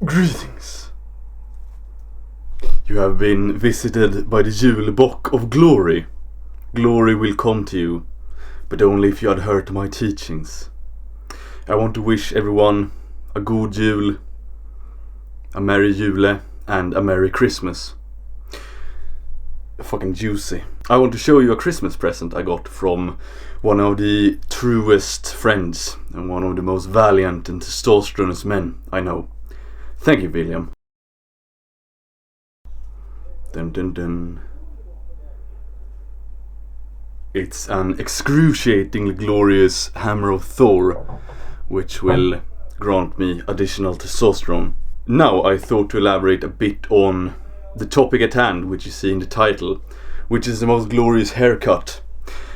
Greetings. You have been visited by the Yule bock of glory. Glory will come to you, but only if you had heard my teachings. I want to wish everyone a good Yule, a merry Yule, and a merry Christmas. Fucking juicy. I want to show you a Christmas present I got from one of the truest friends and one of the most valiant and testosterone men I know. Thank you, William. Dun dun dun. It's an excruciatingly glorious hammer of Thor, which will grant me additional testosterone. Now I thought to elaborate a bit on the topic at hand, which you see in the title, which is the most glorious haircut.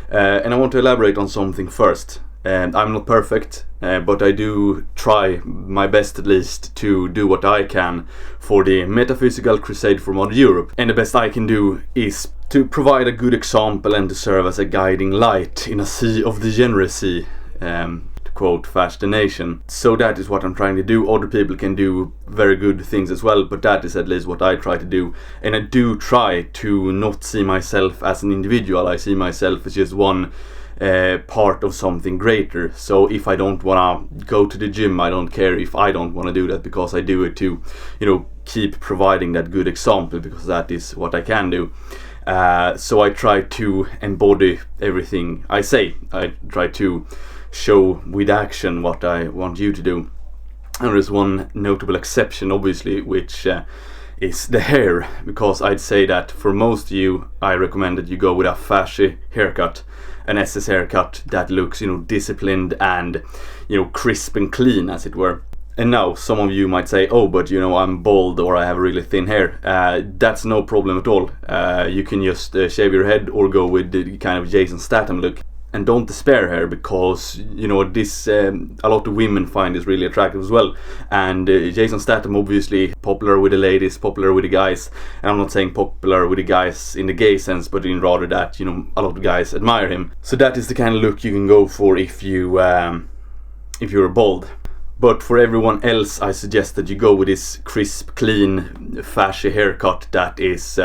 And I want to elaborate on something first. I'm not perfect, but I do try my best at least to do what I can for the metaphysical crusade for modern Europe. And the best I can do is to provide a good example and to serve as a guiding light in a sea of degeneracy, to quote Fash the Nation. So that is what I'm trying to do. Other people can do very good things as well, but that is at least what I try to do. And I do try to not see myself as an individual. I see myself as just one part of something greater. So if I don't want to go to the gym, I don't care if I don't want to do that, because I do it to, keep providing that good example, because that is what I can do. So I try to embody everything I say. I try to show with action what I want you to do. And there's one notable exception, obviously, which is the hair, because I'd say that for most of you, I recommend that you go with a fashy haircut, an SS haircut that looks, disciplined and, crisp and clean, as it were. And now some of you might say, oh, but I'm bald or I have really thin hair. That's no problem at all. You can just shave your head or go with the kind of Jason Statham look. And don't despair here, because this a lot of women find this really attractive as well. And Jason Statham, obviously popular with the ladies, popular with the guys. And I'm not saying popular with the guys in the gay sense, but in rather that a lot of guys admire him. So that is the kind of look you can go for if you're bald. But for everyone else, I suggest that you go with this crisp, clean, fashy haircut that is,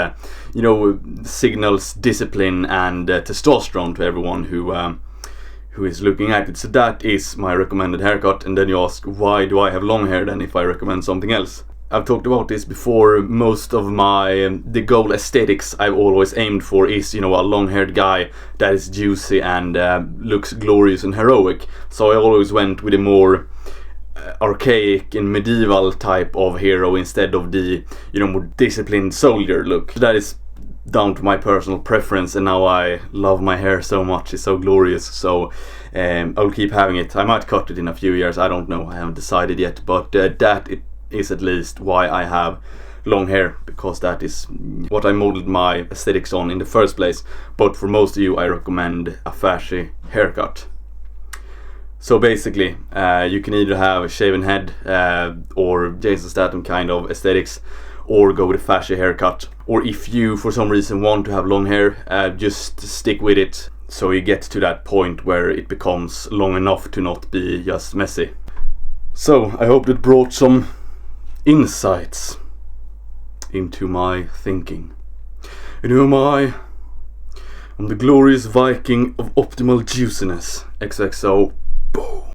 signals discipline and testosterone to everyone who is looking at it. So that is my recommended haircut. And then you ask, why do I have long hair then if I recommend something else? I've talked about this before. Most of the goal aesthetics I've always aimed for is, a long-haired guy that is juicy and looks glorious and heroic. So I always went with a more archaic and medieval type of hero instead of the more disciplined soldier look. So that is down to my personal preference, and now I love my hair so much. It's so glorious, so I'll keep having it. I might cut it in a few years, I don't know, I haven't decided yet, but that is at least why I have long hair, because that is what I modeled my aesthetics on in the first place. But for most of you, I recommend a fashy haircut. So basically, you can either have a shaven head or Jason Statham kind of aesthetics, or go with a fashy haircut. Or if you for some reason want to have long hair, just stick with it so you get to that point where it becomes long enough to not be just messy. So I hope that brought some insights into my thinking. And who am I? I'm the glorious Viking of optimal juiciness. XXO. Boom.